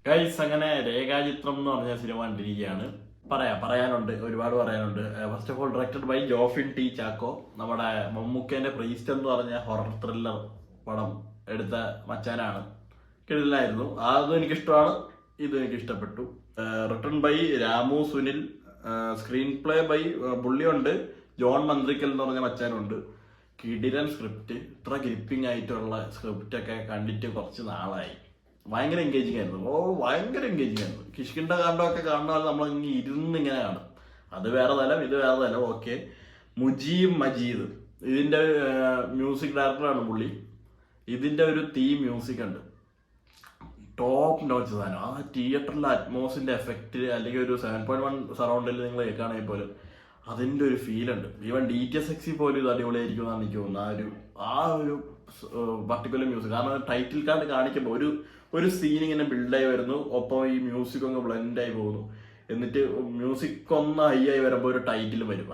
Guys, അങ്ങനെ രേഖാചിത്രം എന്ന് പറഞ്ഞ സിനിമ കണ്ടിരിക്കുകയാണ്. പറയാനുണ്ട്, ഒരുപാട് പറയാനുണ്ട്. First of all directed by Jofin T Chacko. നമ്മുടെ മമ്മൂക്കേന്റെ പ്രീസ്റ്റ് എന്ന് പറഞ്ഞ ഹൊറർ ത്രില്ലർ പടം എടുത്ത മച്ചാനാണ്. കിടിലായിരുന്നു. അതും എനിക്കിഷ്ടമാണ്, ഇതും എനിക്ക് ഇഷ്ടപ്പെട്ടു. Written by Ramu Sunil, screenplay by പുള്ളിയുണ്ട്, ജോൺ മന്ത്രിക്കൽ എന്ന് പറഞ്ഞ മച്ചാനുണ്ട്. കിടിലൻ സ്ക്രിപ്റ്റ്. ഇത്ര ഗ്രിപ്പിംഗ് ആയിട്ടുള്ള സ്ക്രിപ്റ്റ് ഒക്കെ കണ്ടിട്ട് കുറച്ച് നാളായി. ഭയങ്കര എൻഗേജിങ് ആയിരുന്നു. ഭയങ്കര എൻഗേജിങ് ആയിരുന്നു. കിഷ്കിന്റെ കാണ്ടമൊക്കെ കാണുന്ന നമ്മൾ ഇങ്ങനെ ഇരുന്ന് ഇങ്ങനെ കാണും. അത് വേറെ തലം, ഇത് വേറെ തലം. ഓക്കെ. മുജീബ് മജീദ് ഇതിന്റെ മ്യൂസിക് ഡയറക്ടറാണ് പുള്ളി. ഇതിന്റെ ഒരു തീം മ്യൂസിക് ഉണ്ട്, ടോപ്പ് നോച്ച് സാധനം. ആ തിയേറ്ററിലെ അറ്റ്മോസിന്റെ എഫക്റ്റ്, അല്ലെങ്കിൽ ഒരു 7.1 സറൗണ്ടിൽ നിങ്ങൾ കേൾക്കുകയാണെങ്കിൽ പോലും അതിന്റെ ഒരു ഫീൽ ഉണ്ട്. ഈവൻ DTSX പോലും ഇത് അടിപൊളിയായിരിക്കും എന്നാണ് എനിക്ക് തോന്നുന്നത്. ആ ഒരു പർട്ടിക്കുലർ മ്യൂസിക്. കാരണം ടൈറ്റിൽ കാർഡ് കാണിക്കുമ്പോൾ ഒരു സീൻ ഇങ്ങനെ ബിൽഡായി വരുന്നു, ഒപ്പം ഈ മ്യൂസിക് ഒന്ന് ബ്ലെൻഡായി പോകുന്നു. എന്നിട്ട് മ്യൂസിക് ഒന്ന് ഹൈ ആയി വരുമ്പോൾ ഒരു ടൈറ്റിൽ വരും.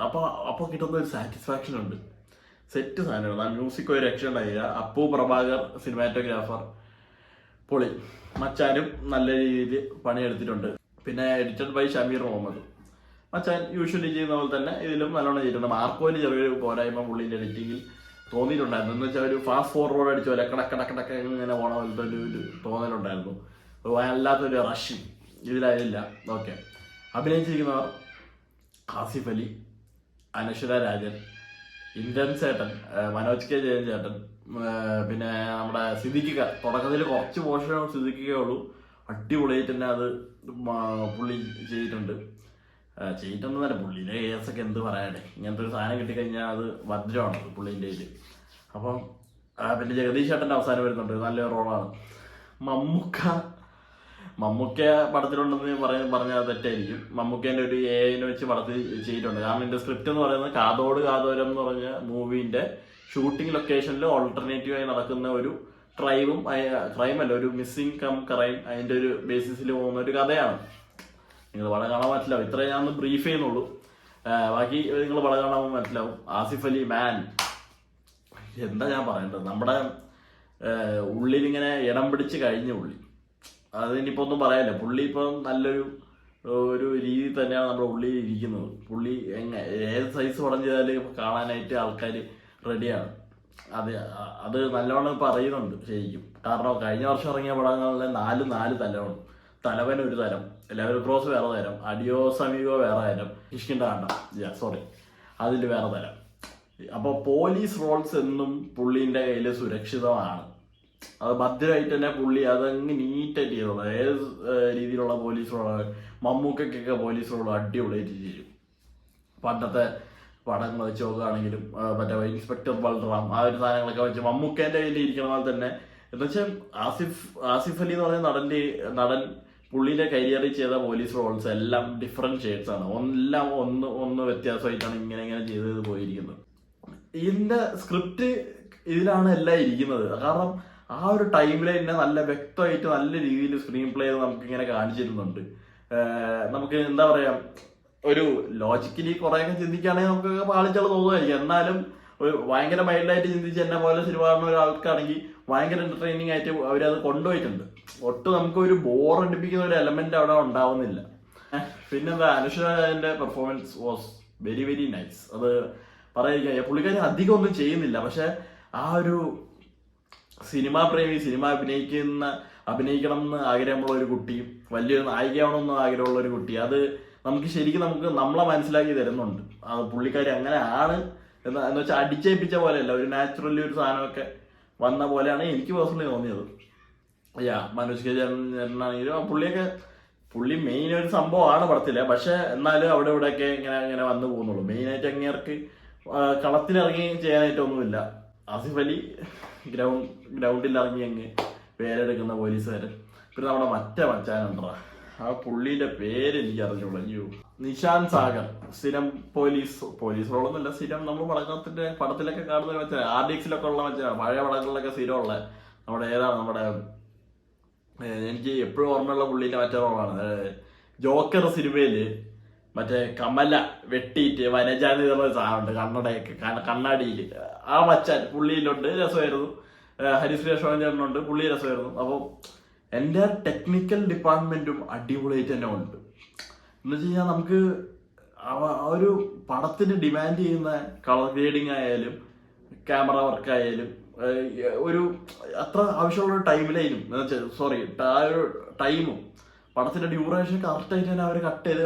അപ്പോൾ കിട്ടുന്ന ഒരു സാറ്റിസ്ഫാക്ഷൻ ഉണ്ട്. സെറ്റ് സാധനമാണ്. ആ മ്യൂസിക് ഒരു രക്ഷ ഉണ്ടായില്ല. അപ്പു പ്രഭാകർ സിനിമാറ്റോഗ്രാഫർ, പൊളി. മച്ചാനും നല്ല രീതിയിൽ പണിയെടുത്തിട്ടുണ്ട്. പിന്നെ edited by Shameer Muhammad. Machan usually ചെയ്യുന്ന പോലെ തന്നെ ഇതിലും നല്ലോണം ചെയ്തിട്ടുണ്ട്. മാർക്കോന് ചെറിയൊരു പോരായ്മ പുള്ളിൻ്റെ എഡിറ്റിങ്ങിൽ തോന്നിയിട്ടുണ്ടായിരുന്നു. എന്ന് വെച്ചാൽ ഒരു ഫാസ്റ്റ് ഫോർവേഡ് അടിച്ച പോലെ കടക്കടക്കടക്ക ഇങ്ങനെ പോണ പോലത്തെ ഒരു തോന്നലുണ്ടായിരുന്നു. അല്ലാത്തൊരു റഷ് ഇതിലായില്ല. ഓക്കെ. അഭിനയിച്ചിരിക്കുന്നവർ ആസിഫ് അലി, അനശ്വര രാജൻ, ഇന്ദ്രൻ ചേട്ടൻ, മനോജ് കെ ജയൻ ചേട്ടൻ, പിന്നെ നമ്മുടെ സിദ്ദിഖിക്ക. തുടക്കത്തിൽ കുറച്ച് പോഷണം സിദ്ദിഖിക്കേ അടിപൊളിയായിട്ട് തന്നെ അത് പുള്ളി ചെയ്തിട്ടുണ്ട്. ചെയ്തിട്ടുണ്ടെന്നല്ല, പുള്ളിയുടെ കേസൊക്കെ എന്ത് പറയാനേ. ഇങ്ങനത്തെ ഒരു സാധനം കിട്ടിക്കഴിഞ്ഞാൽ അത് ഭദ്രമാണ് പുള്ളീൻ്റെ ഇതിൽ. അപ്പം പിന്നെ ജഗദീഷ് ചേട്ടൻ്റെ അവസാനം വരുന്നുണ്ട്, നല്ലൊരു റോളാണ്. മമ്മൂക്ക പടത്തിലുണ്ടെന്ന് പറഞ്ഞാൽ തെറ്റായിരിക്കും. മമ്മൂക്കേൻ്റെ ഒരു AI വെച്ച് പടത്തിൽ ചെയ്തിട്ടുണ്ട്. കാരണം ഇതിൻ്റെ സ്ക്രിപ്റ്റ് എന്ന് പറയുന്നത് കാതോട് കാതോരം എന്ന് പറഞ്ഞ മൂവീൻ്റെ ഷൂട്ടിംഗ് ലൊക്കേഷനിൽ ഓൾട്ടർനേറ്റീവായി നടക്കുന്ന ഒരു ക്രൈമല്ല, ഒരു മിസ്സിംഗ് ക്രൈം, അതിൻ്റെ ഒരു ബേസിസിൽ പോകുന്ന ഒരു കഥയാണ്. നിങ്ങൾ പടം കാണാൻ മനസ്സിലാവും. ഇത്രയും ഞാൻ ഒന്ന് ബ്രീഫ് ചെയ്യുന്നുള്ളൂ, ബാക്കി നിങ്ങൾ പടം കാണാൻ മനസ്സിലാവും. ആസിഫ് അലി മാൻ, എന്താ ഞാൻ പറയേണ്ടത്, നമ്മുടെ ഉള്ളിലിങ്ങനെ ഇടം പിടിച്ച് കഴിഞ്ഞ പുള്ളി. അതിനിപ്പോൾ ഒന്നും പറയാനില്ല. പുള്ളി ഇപ്പം നല്ലൊരു രീതി തന്നെയാണ് നമ്മുടെ ഉള്ളിൽ ഇരിക്കുന്നത്. പുള്ളി ഏത് സൈസ് പടം ചെയ്താലും കാണാനായിട്ട് ആൾക്കാർ റെഡിയാണ്. അത് നല്ലോണം ഇപ്പം അറിയുന്നുണ്ട് ശരിക്കും. കാരണം കഴിഞ്ഞ വർഷം ഇറങ്ങിയ പടങ്ങളിലെ നാല് തലമാണ്. തലവൻ ഒരു തരം, ലെവൽ ക്രോസ് വേറെ തരം, അഡിയോസ് അമീഗോ വേറെ തരം, കിഷ്കിൻ്റെ കാണ്ട സോറി അതിൽ വേറെ തരം. അപ്പോൾ പോലീസ് റോൾസ് എന്നും പുള്ളീൻ്റെ കയ്യിൽ സുരക്ഷിതമാണ്. അത് ഭദ്രമായിട്ട് തന്നെ പുള്ളി അതങ്ങ് നീറ്റായിട്ട് ചെയ്തോളൂ. ഏത് രീതിയിലുള്ള പോലീസ് റോളാണ്. മമ്മൂക്കൊക്കെ പോലീസ് റോൾ അടിപൊളിയായിട്ട് ചെയ്യും. പണ്ടത്തെ പടങ്ങൾ വെച്ച് നോക്കുകയാണെങ്കിലും മറ്റേ ഇൻസ്പെക്ടർ ബൽറാം, ആ ഒരു സാധനങ്ങളൊക്കെ വെച്ച് മമ്മൂക്കേൻ്റെ കയ്യിൽ ഇരിക്കുന്ന പോലെ തന്നെ. എന്നുവെച്ചാൽ ആസിഫ് അലി എന്ന് പറയുന്ന നടൻ പുള്ളിയുടെ കരിയറിൽ ചെയ്ത പോലീസ് റോൾസ് എല്ലാം ഡിഫറെന്റ് ഷെയ്ഡ്സ് ആണ്. എല്ലാം ഒന്ന് വ്യത്യാസമായിട്ടാണ് ഇങ്ങനെ ചെയ്ത് പോയിരിക്കുന്നത്. ഇതിന്റെ സ്ക്രിപ്റ്റ് ഇതിലാണ് എല്ലാം ഇരിക്കുന്നത്. കാരണം ആ ഒരു ടൈമിൽ തന്നെ നല്ല വ്യക്തമായിട്ട് നല്ല രീതിയിൽ സ്ക്രീൻ പ്ലേ നമുക്ക് ഇങ്ങനെ കാണിച്ചിരുന്നുണ്ട്. നമുക്ക് എന്താ പറയാ, ഒരു ലോജിക്കലി കുറെയൊക്കെ ചിന്തിക്കുകയാണെങ്കിൽ നമുക്ക് പാളിച്ചാൽ തോന്നുമായിരിക്കും. എന്നാലും ഒരു ഭയങ്കര മൈൽഡായിട്ട് ചിന്തിച്ച് എന്നെ പോലെ സിനിമ കാണുന്ന ഒരാൾക്കാണെങ്കിൽ ഭയങ്കര എന്റർടൈനിങ് ആയിട്ട് അവരത് കൊണ്ടുപോയിട്ടുണ്ട്. ഒട്ടും നമുക്ക് ഒരു ബോർ അടിപ്പിക്കുന്ന ഒരു എലമെന്റ് അവിടെ ഉണ്ടാവുന്നില്ല. പിന്നെന്താ, അനുഷ്ഠാന്റെ performance was very very nice. അത് പറയാതിരിക്കാൻ, പുള്ളിക്കാരി അധികം ഒന്നും ചെയ്യുന്നില്ല. പക്ഷെ ആ ഒരു സിനിമാ പ്രേമി, സിനിമ അഭിനയിക്കണം എന്ന് ആഗ്രഹമുള്ള ഒരു കുട്ടിയും വലിയൊരു നായികയാവണമെന്ന് ആഗ്രഹമുള്ള ഒരു കുട്ടി, അത് ശരിക്കും നമ്മളെ മനസ്സിലാക്കി തരുന്നുണ്ട്. അത് പുള്ളിക്കാരി അങ്ങനെ ആണ് എന്ന് വെച്ചാൽ അടിച്ചേൽപ്പിച്ച പോലെയല്ല, ഒരു നാച്ചുറലി ഒരു സാധനമൊക്കെ വന്ന പോലെയാണ് എനിക്ക് പേഴ്സണലി തോന്നിയത്. മനോജ് കെ ചേട്ടനാണെങ്കിലും പുള്ളി മെയിൻ ഒരു സംഭവമാണ് പടത്തില്. പക്ഷെ എന്നാലും അവിടെ ഇവിടെയൊക്കെ ഇങ്ങനെ വന്നു പോകുന്നുള്ളൂ. മെയിനായിട്ട് അങ്ങേർക്ക് കളത്തിലിറങ്ങി ചെയ്യാനായിട്ടൊന്നുമില്ല. ആസിഫ് അലി ഗ്രൗണ്ടിൽ ഇറങ്ങി അങ്ങ് പേരെടുക്കുന്ന പോലീസുകാരൻ. പിന്നെ നമ്മുടെ മറ്റേ മച്ചാനുണ്ടോ, ആ പുള്ളിയുടെ പേര് എനിക്ക് അറിഞ്ഞോളൂ. നിഷാൻ സാഗർ. സ്ഥിരം പോലീസ് റോളൊന്നുമില്ല, സ്ഥിരം നമ്മൾ പടത്തിലൊക്കെ കാണുന്ന ഒരു മച്ചാൻ. RDXലൊക്കെ ഉള്ള മച്ചാൻ, പഴയ പടങ്ങളിലൊക്കെ സ്ഥിരമുള്ള നമ്മുടെ എനിക്ക് എപ്പോഴും ഓർമ്മയുള്ള പുള്ളിന്റെ മറ്റേ റോളാണ് ജോക്കർ സിനിമയില്. മറ്റേ കമല വെട്ടിയിട്ട് വനജാതി എന്നുള്ള സാധനമുണ്ട് കണ്ണാടിയിൽ. ആ മച്ചാൻ പുള്ളിയിലുണ്ട്, രസമായിരുന്നു. ഹരിശ്രീ അശോകൻ ചേട്ടനുണ്ട്, പുള്ളി രസമായിരുന്നു. അപ്പോൾ എൻ്റെ ടെക്നിക്കൽ ഡിപ്പാർട്ട്മെന്റും അടിപൊളിയായിട്ട് തന്നെ ഉണ്ട്. എന്ന് വെച്ച് കഴിഞ്ഞാൽ നമുക്ക് ആ ഒരു പടത്തിന് ഡിമാൻഡ് ചെയ്യുന്ന കളർ ഗ്രേഡിങ് ആയാലും ക്യാമറ വർക്ക് ആയാലും ഒരു അത്ര ആവശ്യമുള്ള ടൈമിലേനും സോറി ആ ഒരു ടൈമും പടത്തിന്റെ ഡ്യൂറേഷൻ കറക്റ്റായിട്ട് തന്നെ അവർ കട്ട് ചെയ്ത്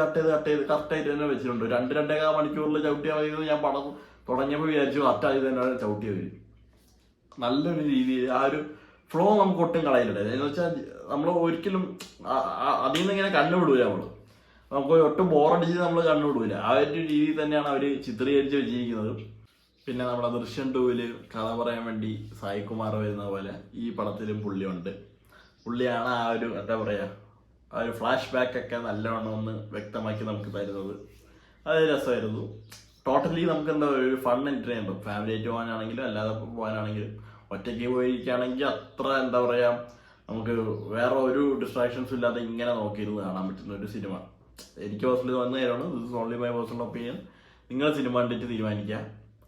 കറക്റ്റായിട്ട് തന്നെ വെച്ചിട്ടുണ്ട്. 2-2.5 മണിക്കൂറിൽ ചവിട്ടിയാൽ മതി. ഞാൻ പടം തുടങ്ങിയപ്പോൾ വിചാരിച്ചു കറക്റ്റായിട്ട് തന്നെ ചവിട്ടിയത്. നല്ലൊരു രീതിയിൽ ആ ഒരു ഫ്ലോ നമുക്ക് ഒട്ടും കളയില്ല. എന്ന് വെച്ചാൽ നമ്മൾ ഒരിക്കലും അതിൽ നിന്ന് ഇങ്ങനെ കണ്ണുവിടൂല. നമുക്ക് ഒട്ടും ബോറടിച്ച് നമ്മൾ കണ്ണുവിടൂല. ആ ഒരു രീതിയിൽ തന്നെയാണ് അവർ ചിത്രീകരിച്ച് വെച്ചിരിക്കുന്നത്. പിന്നെ നമ്മുടെ ദൃശ്യം 2-ല് കഥ പറയാൻ വേണ്ടി സായികുമാർ വരുന്ന പോലെ ഈ പടത്തിലും പുള്ളിയുണ്ട്. പുള്ളിയാണ് ആ ഒരു എന്താ പറയുക ആ ഒരു ഫ്ലാഷ് ബാക്ക് ഒക്കെ നല്ലവണ്ണം ഒന്ന് വ്യക്തമാക്കി നമുക്ക് തരുന്നത്. അത് രസമായിരുന്നു. ടോട്ടലി നമുക്ക് എന്താ ഒരു ഫൺ എൻറ്റർടൈൻ ചെയ്യണം. ഫാമിലി ആയിട്ട് പോകാനാണെങ്കിലും അല്ലാതെ പോകാനാണെങ്കിലും ഒറ്റയ്ക്ക് പോയിരിക്കുകയാണെങ്കിൽ അത്ര എന്താ പറയുക നമുക്ക് വേറെ ഒരു ഡിസ്ട്രാക്ഷൻസും ഇല്ലാതെ ഇങ്ങനെ നോക്കിയിരുന്ന് കാണാൻ പറ്റുന്ന ഒരു സിനിമ. എനിക്ക് പേഴ്സണലി വന്ന കാര്യമാണ്. This is only my personal opinion. നിങ്ങൾ സിനിമ കണ്ടിട്ട് തീരുമാനിക്കുക.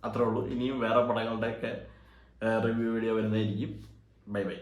അത്രേ ഉള്ളൂ. ഇനിയും വേറെ പടങ്ങളുടെയൊക്കെ റിവ്യൂ വീഡിയോ വരുന്നതായിരിക്കും. Bye bye.